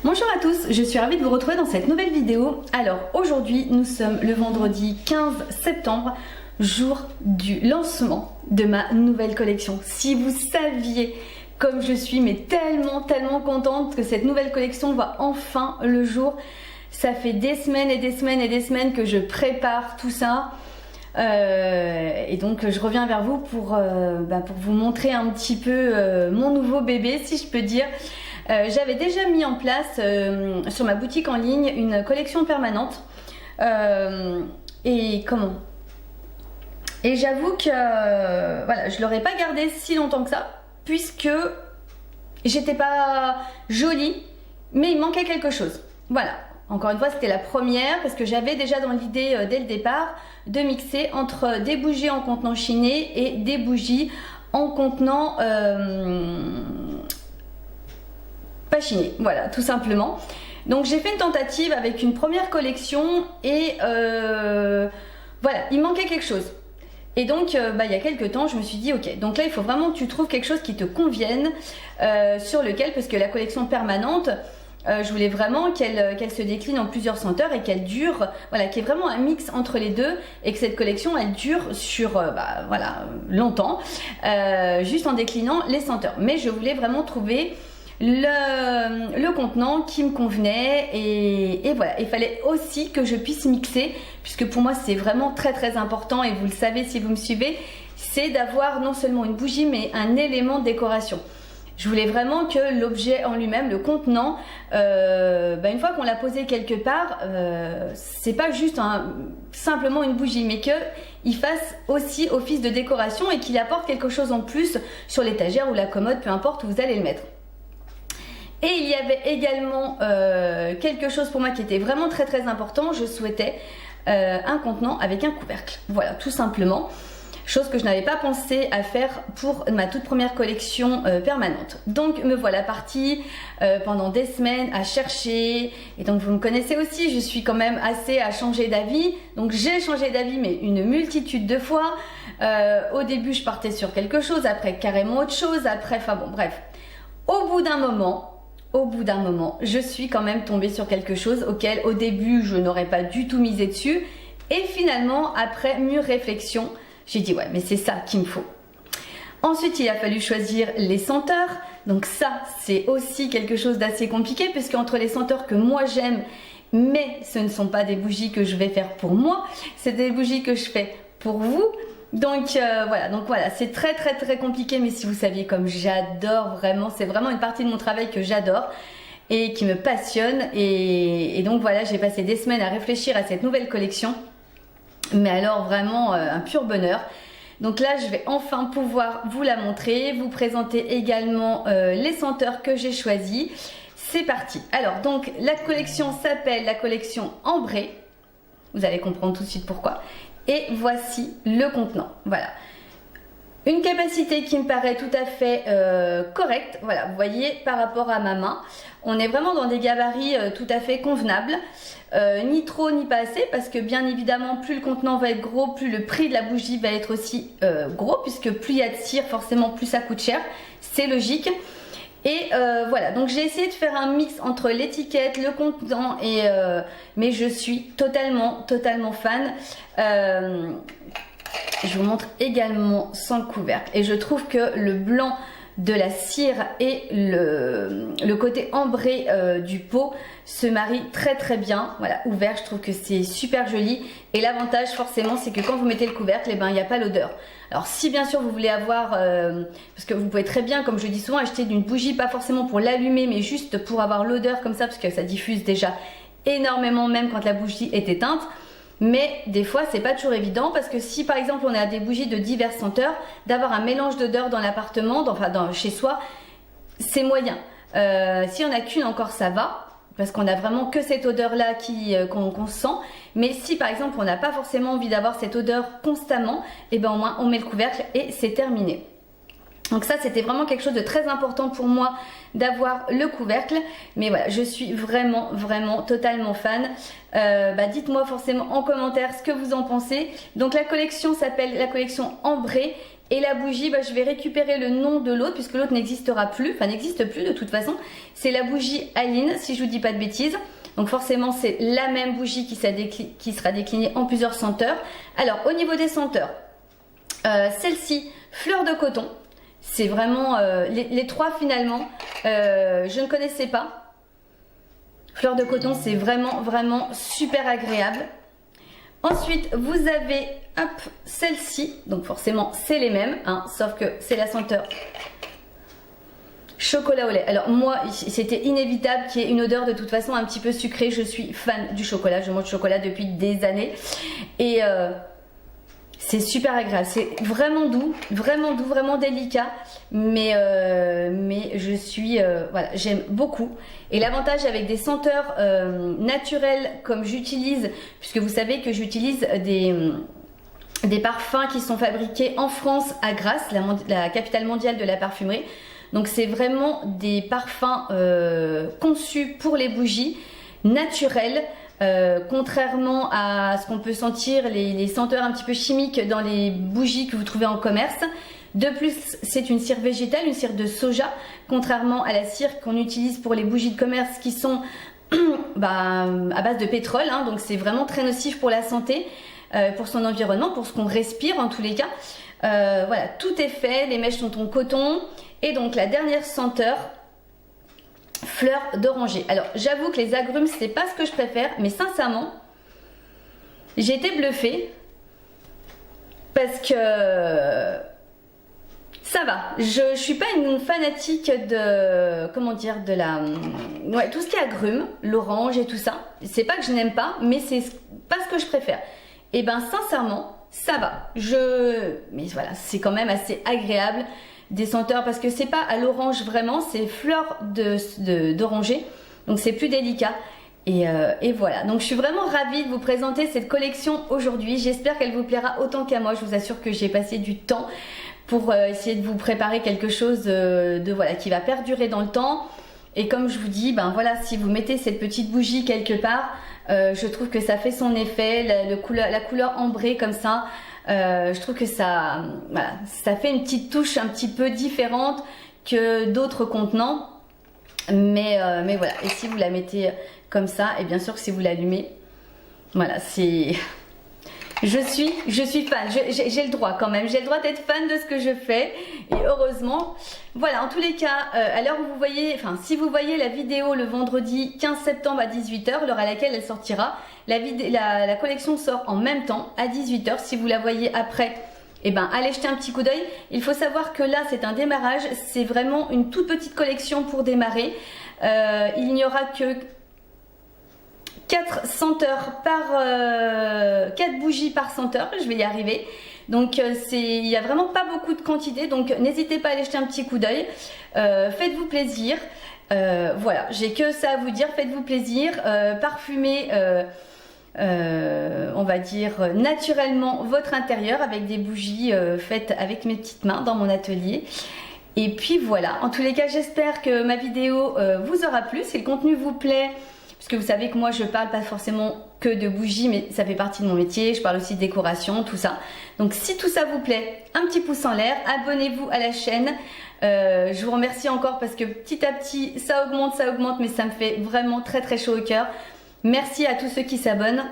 Bonjour à tous, je suis ravie de vous retrouver dans cette nouvelle vidéo. Alors aujourd'hui nous sommes le vendredi 15 septembre, jour du lancement de ma nouvelle collection. Si vous saviez comme je suis mais tellement contente que cette nouvelle collection voit enfin le jour. Ça fait des semaines et des semaines que je prépare tout ça. Et donc je reviens vers vous pour vous montrer un petit peu mon nouveau bébé, si je peux dire. J'avais déjà mis en place sur ma boutique en ligne une collection permanente et j'avoue que voilà, je l'aurais pas gardée si longtemps que ça puisque j'étais pas jolie mais il manquait quelque chose. Voilà, encore une fois c'était la première parce que j'avais déjà dans l'idée dès le départ de mixer entre des bougies en contenant chiné et des bougies en contenant pas chiné, voilà, tout simplement. Donc j'ai fait une tentative avec une première collection et voilà, il manquait quelque chose. Et donc il y a quelques temps je me suis dit ok, donc là il faut vraiment que tu trouves quelque chose qui te convienne sur lequel, parce que la collection permanente je voulais vraiment qu'elle se décline en plusieurs senteurs et qu'elle dure, voilà, qu'il y ait vraiment un mix entre les deux et que cette collection elle dure sur voilà, longtemps, juste en déclinant les senteurs. Mais je voulais vraiment trouver le contenant qui me convenait et voilà, il fallait aussi que je puisse mixer puisque pour moi c'est vraiment très important et vous le savez si vous me suivez, c'est d'avoir non seulement une bougie mais un élément de décoration. Je voulais vraiment que l'objet en lui-même, le contenant, une fois qu'on l'a posé quelque part, c'est pas juste simplement une bougie, mais qu'il fasse aussi office de décoration et qu'il apporte quelque chose en plus sur l'étagère ou la commode, peu importe où vous allez le mettre. Et il y avait également quelque chose pour moi qui était vraiment très important, je souhaitais un contenant avec un couvercle, voilà, tout simplement. Chose que je n'avais pas pensé à faire pour ma toute première collection permanente. Donc me voilà partie pendant des semaines à chercher. Et donc vous me connaissez aussi, je suis quand même assez à changer d'avis. Donc j'ai changé d'avis mais une multitude de fois. Au début je partais sur quelque chose, après carrément autre chose, après, enfin bon bref. Au bout d'un moment, je suis quand même tombée sur quelque chose auquel au début je n'aurais pas du tout misé dessus. Et finalement après mûre réflexion, j'ai dit ouais mais c'est ça qu'il me faut. Ensuite il a fallu choisir les senteurs. Donc ça c'est aussi quelque chose d'assez compliqué puisque entre les senteurs que moi j'aime, mais ce ne sont pas des bougies que je vais faire pour moi, c'est des bougies que je fais pour vous. Donc voilà, c'est très compliqué, mais si vous saviez comme j'adore vraiment, c'est vraiment une partie de mon travail que j'adore et qui me passionne. Et donc voilà, j'ai passé des semaines à réfléchir à cette nouvelle collection. Mais alors vraiment un pur bonheur. Donc là je vais enfin pouvoir vous la montrer, vous présenter également les senteurs que j'ai choisies. C'est parti. Alors donc la collection s'appelle la collection Ambrée. Vous allez comprendre tout de suite pourquoi. Et voici le contenant. Voilà. Une capacité qui me paraît tout à fait correcte. Voilà, vous voyez par rapport à ma main. On est vraiment dans des gabarits tout à fait convenables. Ni trop ni pas assez parce que bien évidemment plus le contenant va être gros, plus le prix de la bougie va être aussi gros puisque plus il y a de cire forcément plus ça coûte cher, c'est logique. Et voilà, donc j'ai essayé de faire un mix entre l'étiquette, le contenant mais je suis totalement fan. Je vous montre également sans couvercle et je trouve que le blanc de la cire et le côté ambré du pot se marient très bien. Voilà, ouvert, je trouve que c'est super joli et l'avantage forcément c'est que quand vous mettez le couvercle, il n'y a pas l'odeur. Alors si bien sûr vous voulez avoir, parce que vous pouvez très bien, comme je dis souvent, acheter une bougie, pas forcément pour l'allumer mais juste pour avoir l'odeur comme ça parce que ça diffuse déjà énormément même quand la bougie est éteinte. Mais des fois c'est pas toujours évident parce que si par exemple on a des bougies de diverses senteurs, d'avoir un mélange d'odeurs dans l'appartement, chez soi, c'est moyen. Si on n'a qu'une encore ça va, parce qu'on a vraiment que cette odeur là qu'on sent. Mais si par exemple on n'a pas forcément envie d'avoir cette odeur constamment, et ben au moins on met le couvercle et c'est terminé. Donc ça c'était vraiment quelque chose de très important pour moi d'avoir le couvercle. Mais voilà, je suis vraiment totalement fan. Dites-moi forcément en commentaire ce que vous en pensez. Donc la collection s'appelle la collection Ambrée Et la bougie, bah, je vais récupérer le nom de l'autre puisque l'autre n'existera plus, enfin n'existe plus de toute façon. C'est la bougie Aline, si je vous dis pas de bêtises. Donc forcément c'est la même bougie qui sera déclinée en plusieurs senteurs. Alors au niveau des senteurs, celle-ci, fleur de coton. C'est vraiment les trois finalement, je ne connaissais pas. Fleur de coton, c'est vraiment super agréable. Ensuite, vous avez celle-ci, donc forcément c'est les mêmes, hein, sauf que c'est la senteur chocolat au lait. Alors moi, c'était inévitable qu'il y ait une odeur de toute façon un petit peu sucrée. Je suis fan du chocolat, je mange du chocolat depuis des années. Et c'est super agréable, c'est vraiment doux, vraiment délicat. Mais je suis, voilà, j'aime beaucoup. Et l'avantage avec des senteurs naturelles comme j'utilise, puisque vous savez que j'utilise des parfums qui sont fabriqués en France à Grasse, la capitale mondiale de la parfumerie. Donc c'est vraiment des parfums conçus pour les bougies, naturels, contrairement à ce qu'on peut sentir, les senteurs un petit peu chimiques dans les bougies que vous trouvez en commerce. De plus, c'est une cire végétale, une cire de soja, contrairement à la cire qu'on utilise pour les bougies de commerce qui sont à base de pétrole, hein, donc c'est vraiment très nocif pour la santé, pour son environnement, pour ce qu'on respire en tous les cas. Voilà, tout est fait, les mèches sont en coton. Et donc la dernière senteur, fleur d'oranger. Alors j'avoue que les agrumes c'est pas ce que je préfère, mais sincèrement j'ai été bluffée parce que ça va. Je suis pas une fanatique de, comment dire, de la, ouais, tout ce qui est agrumes, l'orange et tout ça. C'est pas que je n'aime pas, mais c'est pas ce que je préfère. Et ben sincèrement ça va. Mais voilà, c'est quand même assez agréable. Des senteurs parce que c'est pas à l'orange vraiment, c'est fleur d'oranger, donc c'est plus délicat. Et voilà, donc je suis vraiment ravie de vous présenter cette collection aujourd'hui. J'espère qu'elle vous plaira autant qu'à moi. Je vous assure que j'ai passé du temps pour essayer de vous préparer quelque chose voilà, qui va perdurer dans le temps. Et comme je vous dis, ben voilà, si vous mettez cette petite bougie quelque part, je trouve que ça fait son effet, la couleur ambrée comme ça. Je trouve que ça, voilà, ça fait une petite touche un petit peu différente que d'autres contenants, mais voilà. Et si vous la mettez comme ça, et bien sûr que si vous l'allumez, voilà, c'est, je suis fan. J'ai le droit quand même, j'ai le droit d'être fan de ce que je fais, et heureusement. Voilà, en tous les cas, à l'heure où vous voyez, enfin si vous voyez la vidéo le vendredi 15 septembre à 18 h, l'heure à laquelle elle sortira, la collection sort en même temps à 18 h. Si vous la voyez après, eh ben allez jeter un petit coup d'œil. Il faut savoir que là c'est un démarrage, c'est vraiment une toute petite collection pour démarrer. Il n'y aura que 4 senteurs par 4 bougies par senteur, je vais y arriver. Donc il n'y a vraiment pas beaucoup de quantité, donc n'hésitez pas à aller jeter un petit coup d'œil. Faites-vous plaisir. Voilà, j'ai que ça à vous dire, faites-vous plaisir, parfumez on va dire naturellement votre intérieur avec des bougies faites avec mes petites mains dans mon atelier. Et puis voilà, en tous les cas j'espère que ma vidéo vous aura plu. Si le contenu vous plaît, puisque vous savez que moi je parle pas forcément que de bougies, mais ça fait partie de mon métier, je parle aussi de décoration, tout ça. Donc si tout ça vous plaît, un petit pouce en l'air, abonnez-vous à la chaîne. Je vous remercie encore parce que petit à petit ça augmente, mais ça me fait vraiment très chaud au cœur. Merci à tous ceux qui s'abonnent.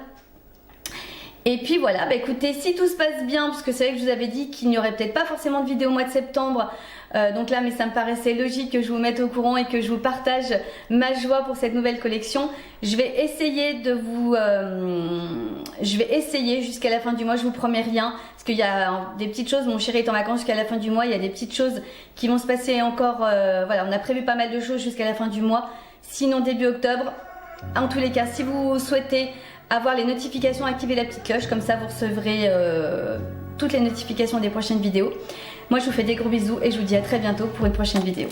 Et puis voilà, bah écoutez, si tout se passe bien, parce que c'est vrai que je vous avais dit qu'il n'y aurait peut-être pas forcément de vidéo au mois de septembre, donc là, mais ça me paraissait logique que je vous mette au courant et que je vous partage ma joie pour cette nouvelle collection. Je vais essayer de vous, jusqu'à la fin du mois, je vous promets rien, parce qu'il y a des petites choses, mon chéri est en vacances jusqu'à la fin du mois, il y a des petites choses qui vont se passer encore, voilà, on a prévu pas mal de choses jusqu'à la fin du mois, sinon début octobre. En tous les cas, si vous souhaitez avoir les notifications, activer la petite cloche, comme ça vous recevrez toutes les notifications des prochaines vidéos. Moi je vous fais des gros bisous et je vous dis à très bientôt pour une prochaine vidéo.